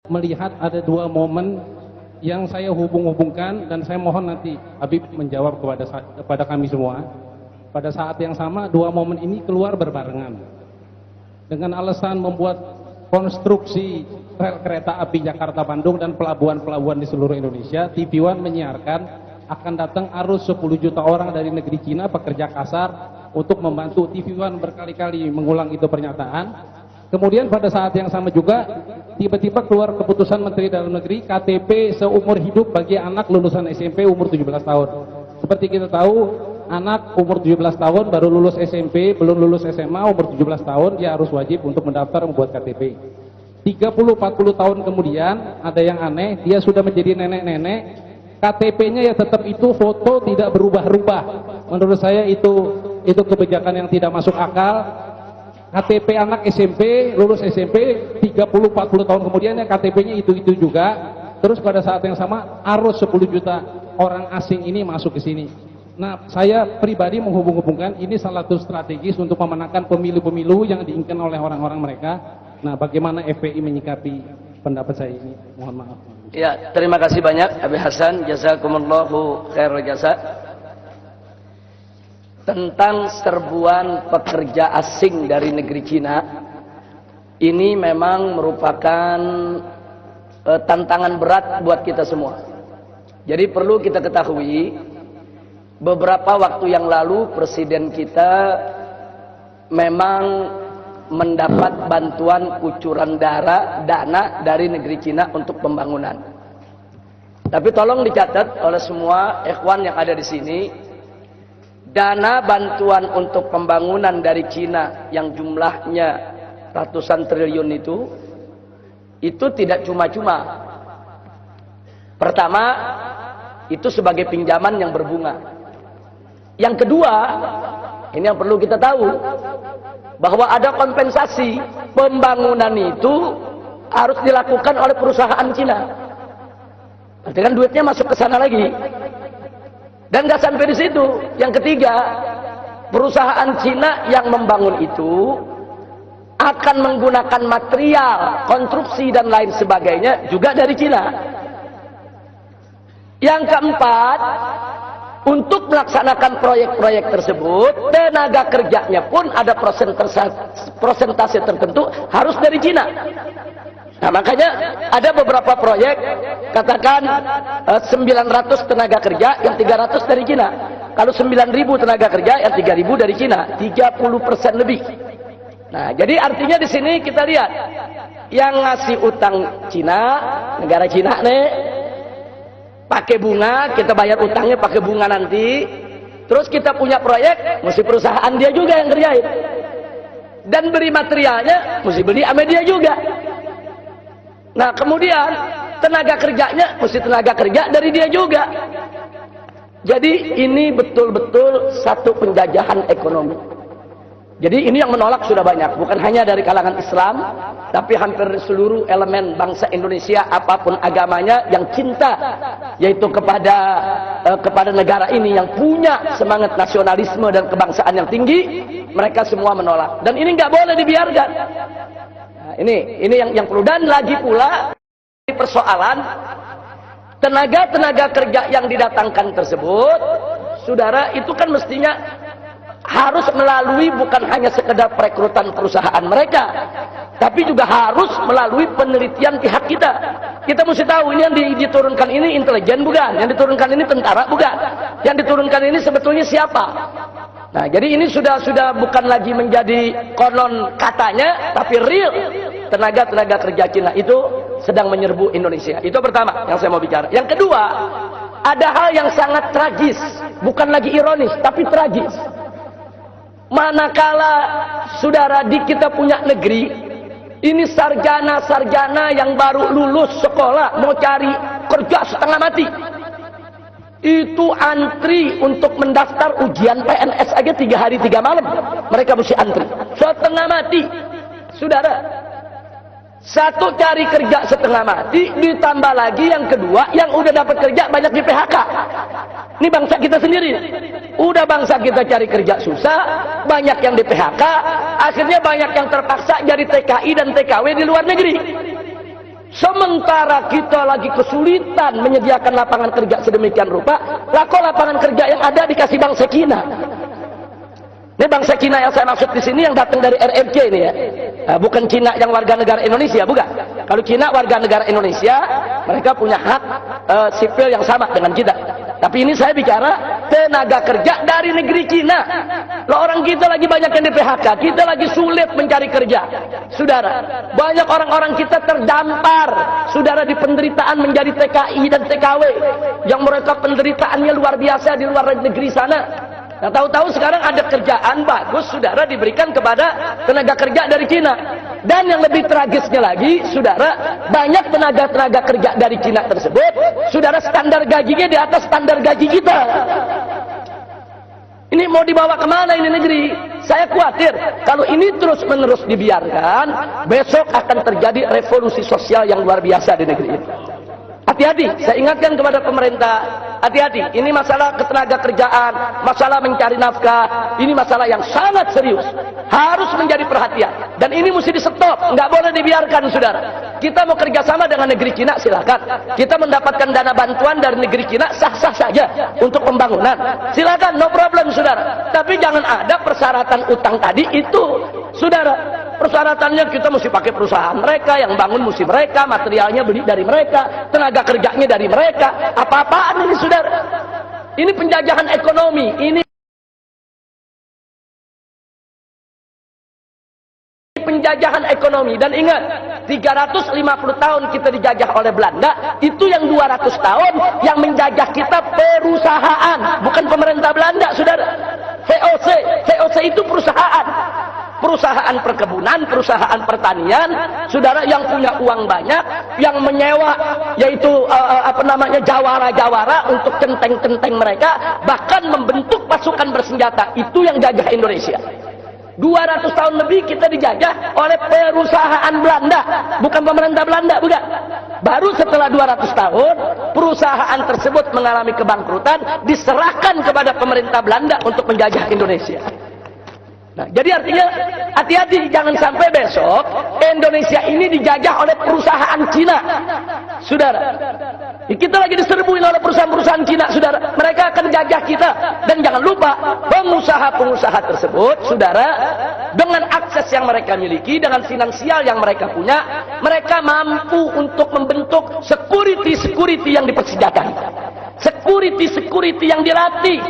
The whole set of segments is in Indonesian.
Melihat ada dua momen yang saya hubung-hubungkan dan saya mohon nanti Habib menjawab kepada kami semua. Pada saat yang sama dua momen ini keluar berbarengan dengan alasan membuat konstruksi rel kereta api Jakarta-Bandung dan pelabuhan-pelabuhan di seluruh Indonesia. TV One menyiarkan akan datang arus 10 juta orang dari negeri Cina pekerja kasar untuk membantu. TV One berkali-kali mengulang itu pernyataan. Kemudian pada saat yang sama juga tiba-tiba keluar keputusan Menteri Dalam Negeri KTP seumur hidup bagi anak lulusan SMP umur 17 tahun. Seperti kita tahu, anak umur 17 tahun baru lulus SMP, belum lulus SMA, umur 17 tahun dia harus wajib untuk mendaftar membuat KTP. 30-40 tahun kemudian ada yang aneh, dia sudah menjadi nenek-nenek, KTP-nya ya tetap itu, foto tidak berubah-ubah. Menurut saya itu kebijakan yang tidak masuk akal. KTP anak SMP, lulus SMP, 30-40 tahun kemudian ya KTP-nya itu juga. Terus pada saat yang sama arus 10 juta orang asing ini masuk ke sini. Nah, saya pribadi menghubung-hubungkan ini salah satu strategis untuk memenangkan pemilu-pemilu yang diinginkan oleh orang-orang mereka. Nah, bagaimana FPI menyikapi pendapat saya ini? Mohon maaf. Ya, terima kasih banyak Abi Hasan, jazakumullahu khairul jasa. Tentang serbuan pekerja asing dari negeri Cina, ini memang merupakan tantangan berat buat kita semua. Jadi perlu kita ketahui, beberapa waktu yang lalu Presiden kita memang mendapat bantuan kucuran dana dari negeri Cina untuk pembangunan. Tapi tolong dicatat oleh semua ikhwan yang ada di sini, dana bantuan untuk pembangunan dari Cina yang jumlahnya ratusan triliun itu tidak cuma-cuma. Pertama, itu sebagai pinjaman yang berbunga. Yang kedua, ini yang perlu kita tahu, bahwa ada kompensasi pembangunan itu harus dilakukan oleh perusahaan Cina. Nanti kan duitnya masuk ke sana lagi. Dan nggak sampai di situ. Yang ketiga, perusahaan Cina yang membangun itu akan menggunakan material, konstruksi dan lain sebagainya juga dari Cina. Yang keempat, untuk melaksanakan proyek-proyek tersebut, tenaga kerjanya pun ada persentase tertentu harus dari Cina. Nah, makanya ada beberapa proyek, katakan 900 tenaga kerja, yang 300 dari Cina. Kalau 9.000 tenaga kerja, yang 3.000 dari Cina, 30% lebih. Nah, jadi artinya di sini kita lihat, yang ngasih utang Cina, negara Cina nih, pakai bunga, kita bayar utangnya pakai bunga nanti. Terus kita punya proyek, mesti perusahaan dia juga yang kerjain. Dan beri materialnya, mesti beli sama dia juga. Nah, kemudian tenaga kerjanya mesti tenaga kerja dari dia juga. Jadi ini betul-betul satu penjajahan ekonomi. Jadi ini yang menolak sudah banyak, bukan hanya dari kalangan Islam, tapi hampir seluruh elemen bangsa Indonesia apapun agamanya yang cinta yaitu kepada negara ini, yang punya semangat nasionalisme dan kebangsaan yang tinggi, mereka semua menolak. Dan ini nggak boleh dibiarkan. Ini yang perlu. Dan lagi pula persoalan tenaga kerja yang didatangkan tersebut, saudara, itu kan mestinya harus melalui bukan hanya sekedar perekrutan perusahaan mereka, tapi juga harus melalui penelitian pihak kita. Kita mesti tahu ini yang diturunkan ini intelijen bukan, yang diturunkan ini tentara bukan, yang diturunkan ini sebetulnya siapa. Nah, jadi ini sudah bukan lagi menjadi konon katanya, tapi real. Tenaga kerja Cina itu sedang menyerbu Indonesia. Itu pertama yang saya mau bicara. Yang kedua, ada hal yang sangat tragis, bukan lagi ironis, tapi tragis. Manakala saudara di kita punya negeri, ini sarjana yang baru lulus sekolah mau cari kerja setengah mati. Itu antri untuk mendaftar ujian PNS aja 3 hari 3 malam. Mereka mesti antri. Setengah mati. Saudara, satu cari kerja setengah mati, ditambah lagi yang kedua, yang udah dapat kerja banyak di PHK. Ini bangsa kita sendiri. Udah bangsa kita cari kerja susah, banyak yang di PHK, akhirnya banyak yang terpaksa jadi TKI dan TKW di luar negeri. Sementara kita lagi kesulitan menyediakan lapangan kerja sedemikian rupa, lah kok lapangan kerja yang ada dikasih bangsa Cina. Ini bangsa Cina yang saya maksud di sini yang datang dari RRC ini ya. Bukan Cina yang warga negara Indonesia, bukan. Kalau Cina warga negara Indonesia, mereka punya hak sipil yang sama dengan kita. Tapi ini saya bicara tenaga kerja dari negeri Cina. Loh, orang kita lagi banyak yang di PHK, kita lagi sulit mencari kerja. Saudara, banyak orang-orang kita terdampar, saudara, di penderitaan menjadi TKI dan TKW. Yang mereka penderitaannya luar biasa di luar negeri sana. Nah, tahu-tahu sekarang ada kerjaan bagus, saudara, diberikan kepada tenaga kerja dari Cina. Dan yang lebih tragisnya lagi, saudara, banyak tenaga-tenaga kerja dari Cina tersebut, saudara, standar gajinya di atas standar gaji kita. Ini mau dibawa kemana ini negeri? Saya khawatir kalau ini terus-menerus dibiarkan, besok akan terjadi revolusi sosial yang luar biasa di negeri ini. Hati-hati, saya ingatkan kepada pemerintah, hati-hati, ini masalah ketenaga kerjaan, masalah mencari nafkah, ini masalah yang sangat serius, harus menjadi perhatian, dan ini mesti di stop, nggak boleh dibiarkan, saudara. Kita mau kerjasama dengan negeri Cina, silakan. Kita mendapatkan dana bantuan dari negeri Cina, sah-sah saja untuk pembangunan, silakan, no problem, saudara. Tapi jangan ada persyaratan utang tadi itu, saudara. Persyaratannya kita mesti pakai perusahaan mereka, yang bangun mesti mereka, materialnya beli dari mereka, tenaga kerjanya dari mereka. Apa-apaan ini, saudara? Ini penjajahan ekonomi, ini penjajahan ekonomi. Dan ingat, 350 tahun kita dijajah oleh Belanda, itu yang 200 tahun yang menjajah kita perusahaan, bukan pemerintah Belanda, saudara. VOC, VOC itu perusahaan. Perusahaan perkebunan, perusahaan pertanian, saudara, yang punya uang banyak, yang menyewa, yaitu jawara-jawara untuk centeng-centeng mereka, bahkan membentuk pasukan bersenjata. Itu yang jajah Indonesia. 200 tahun lebih kita dijajah oleh perusahaan Belanda, bukan pemerintah Belanda, bukan. Baru setelah 200 tahun, perusahaan tersebut mengalami kebangkrutan, diserahkan kepada pemerintah Belanda untuk menjajah Indonesia. Nah, jadi artinya hati-hati, jangan sampai besok Indonesia ini dijajah oleh perusahaan Cina, saudara. Kita lagi diserbuin oleh perusahaan-perusahaan Cina, saudara. Mereka akan jajah kita. Dan jangan lupa, pengusaha-pengusaha tersebut, saudara, dengan akses yang mereka miliki, dengan finansial yang mereka punya, mereka mampu untuk membentuk security-security yang dipersenjatai, security-security yang dilatih.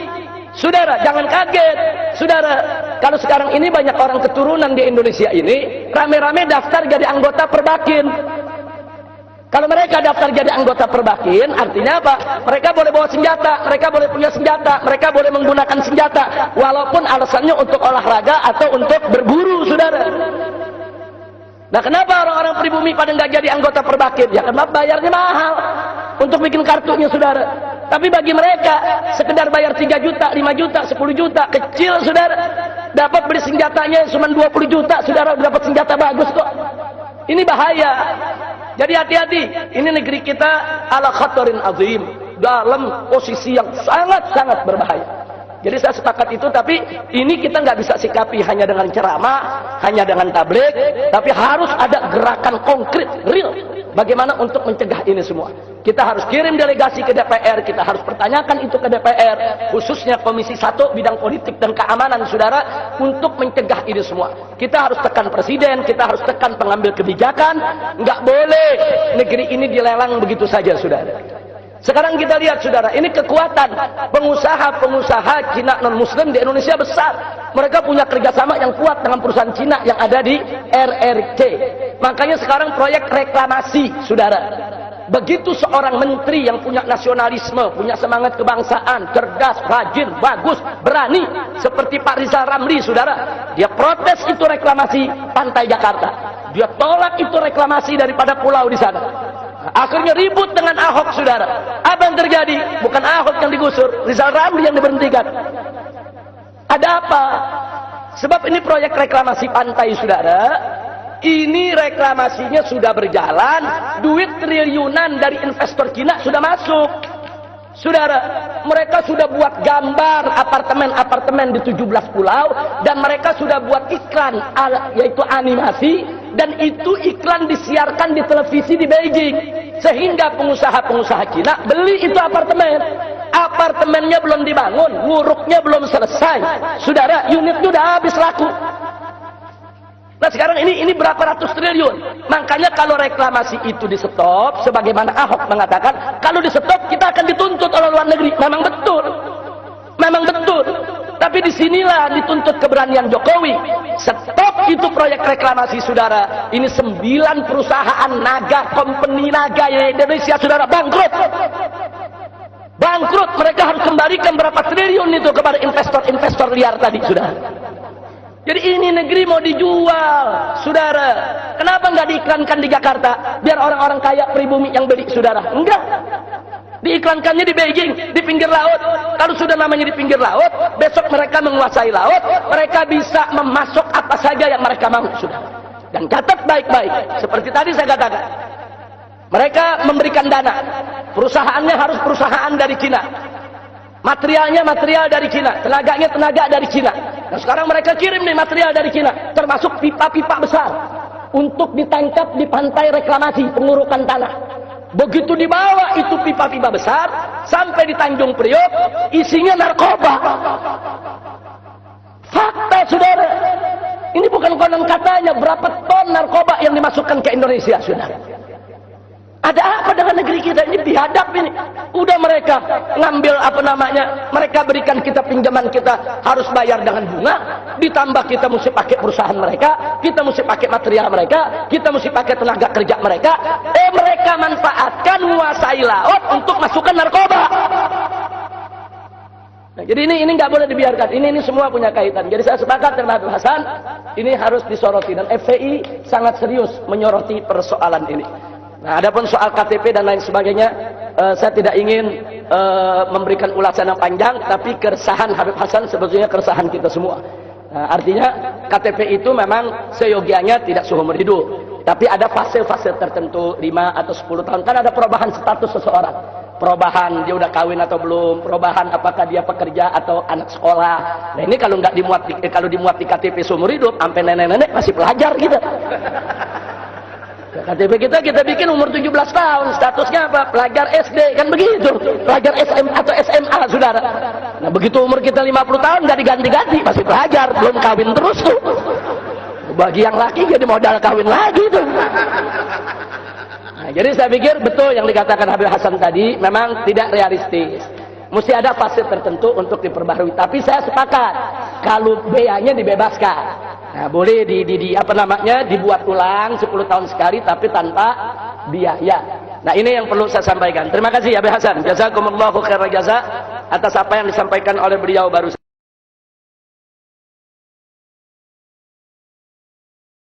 Saudara, jangan kaget, saudara. Kalau sekarang ini banyak orang keturunan di Indonesia ini rame-rame daftar jadi anggota Perbakin. Kalau mereka daftar jadi anggota Perbakin, artinya apa? Mereka boleh bawa senjata, mereka boleh punya senjata, mereka boleh menggunakan senjata, walaupun alasannya untuk olahraga atau untuk berburu, saudara. Nah, kenapa orang-orang pribumi pada nggak jadi anggota Perbakin? Ya karena bayarnya mahal untuk bikin kartunya, saudara. Tapi bagi mereka, sekedar bayar 3 juta, 5 juta, 10 juta, kecil, saudara. Dapat beli senjatanya cuma 20 juta, saudara, dapat senjata bagus kok. Ini bahaya. Jadi hati-hati, ini negeri kita ala khatarin azim, dalam posisi yang sangat-sangat berbahaya. Jadi saya sepakat itu, tapi ini kita nggak bisa sikapi hanya dengan ceramah, hanya dengan tabligh, tapi harus ada gerakan konkret, real. Bagaimana untuk mencegah ini semua? Kita harus kirim delegasi ke DPR, kita harus pertanyakan itu ke DPR, khususnya Komisi 1 bidang politik dan keamanan, saudara, untuk mencegah ini semua. Kita harus tekan presiden, kita harus tekan pengambil kebijakan, nggak boleh negeri ini dilelang begitu saja, saudara. Sekarang kita lihat, saudara, ini kekuatan pengusaha-pengusaha Cina non-Muslim di Indonesia besar. Mereka punya kerjasama yang kuat dengan perusahaan Cina yang ada di RRC. Makanya sekarang proyek reklamasi, saudara. Begitu seorang menteri yang punya nasionalisme, punya semangat kebangsaan, cerdas, rajin, bagus, berani, seperti Pak Rizal Ramli, saudara. Dia protes itu reklamasi pantai Jakarta. Dia tolak itu reklamasi daripada pulau di sana. Akhirnya ribut dengan Ahok, saudara. Apa yang terjadi? Bukan Ahok yang digusur, Rizal Ramli yang diberhentikan. Ada apa? Sebab ini proyek reklamasi pantai, saudara. Ini reklamasinya sudah berjalan, duit triliunan dari investor Cina sudah masuk. Saudara, mereka sudah buat gambar apartemen-apartemen di 17 pulau, dan mereka sudah buat iklan, yaitu animasi, dan itu iklan disiarkan di televisi di Beijing, sehingga pengusaha-pengusaha Cina beli itu apartemen. Apartemennya belum dibangun, nguruknya belum selesai, saudara, unitnya udah habis laku. Nah sekarang ini berapa ratus triliun. Makanya kalau reklamasi itu di stop, sebagaimana Ahok mengatakan, kalau di stop kita akan dituntut oleh luar negeri. Memang betul, memang betul. Tapi disinilah dituntut keberanian Jokowi. Stop itu proyek reklamasi, saudara. Ini 9 perusahaan naga, company naga di Indonesia, saudara, bangkrut. Bangkrut, mereka harus kembalikan berapa triliun itu kepada investor-investor liar tadi, saudara. Jadi ini negeri mau dijual, saudara. Kenapa nggak diiklankan di Jakarta? Biar orang-orang kaya pribumi yang beli, saudara. Enggak. Diiklankannya di Beijing, di pinggir laut. Kalau sudah namanya di pinggir laut, besok mereka menguasai laut, mereka bisa memasok apa saja yang mereka mau, saudara. Dan catat baik-baik, seperti tadi saya katakan. Mereka memberikan dana. Perusahaannya harus perusahaan dari Cina. Materialnya material dari Cina, tenaganya tenaga dari Cina. Nah sekarang mereka kirim nih material dari Cina, termasuk pipa-pipa besar untuk ditangkap di pantai reklamasi pengurukan tanah. Begitu dibawa itu pipa-pipa besar sampai di Tanjung Priok, isinya narkoba. Fakta, saudara. Ini bukan konon katanya, berapa ton narkoba yang dimasukkan ke Indonesia, saudara. Ada apa dengan negeri kita ini? Biadab ini. Udah mereka ngambil apa namanya, mereka berikan kita pinjaman, kita harus bayar dengan bunga, ditambah kita mesti pakai perusahaan mereka, kita mesti pakai material mereka, kita mesti pakai tenaga kerja mereka. Mereka manfaatkan menguasai laut untuk masukkan narkoba. Nah, jadi ini nggak boleh dibiarkan. Ini semua punya kaitan. Jadi saya sepakat dengan Habib Hasan, ini harus disoroti, dan FPI sangat serius menyoroti persoalan ini. Nah, adapun soal KTP dan lain sebagainya, saya tidak ingin memberikan ulasan yang panjang, tapi keresahan Habib Hasan sebetulnya keresahan kita semua. Nah, artinya KTP itu memang seyogianya tidak seumur hidup, tapi ada fase-fase tertentu, 5 atau 10 tahun, kan ada perubahan status seseorang. Perubahan dia udah kawin atau belum, perubahan apakah dia pekerja atau anak sekolah. Nah ini kalau nggak dimuat di KTP seumur hidup, sampai nenek-nenek masih pelajar gitu. KTP kita bikin umur 17 tahun, statusnya apa? Pelajar SD, kan begitu. Pelajar SM atau SMA, saudara. Nah begitu umur kita 50 tahun nggak diganti-ganti, masih pelajar, belum kawin terus tuh. Bagi yang laki jadi modal kawin lagi tuh. Nah, jadi saya pikir betul yang dikatakan Habib Hasan tadi, memang tidak realistis. Mesti ada fase tertentu untuk diperbarui. Tapi saya sepakat kalau biayanya dibebaskan. Nah, boleh dibuat ulang 10 tahun sekali tapi tanpa biaya. Nah, ini yang perlu saya sampaikan. Terima kasih Habib Hasan. Jazakumullahu khairan jazaa atas apa yang disampaikan oleh beliau barusan.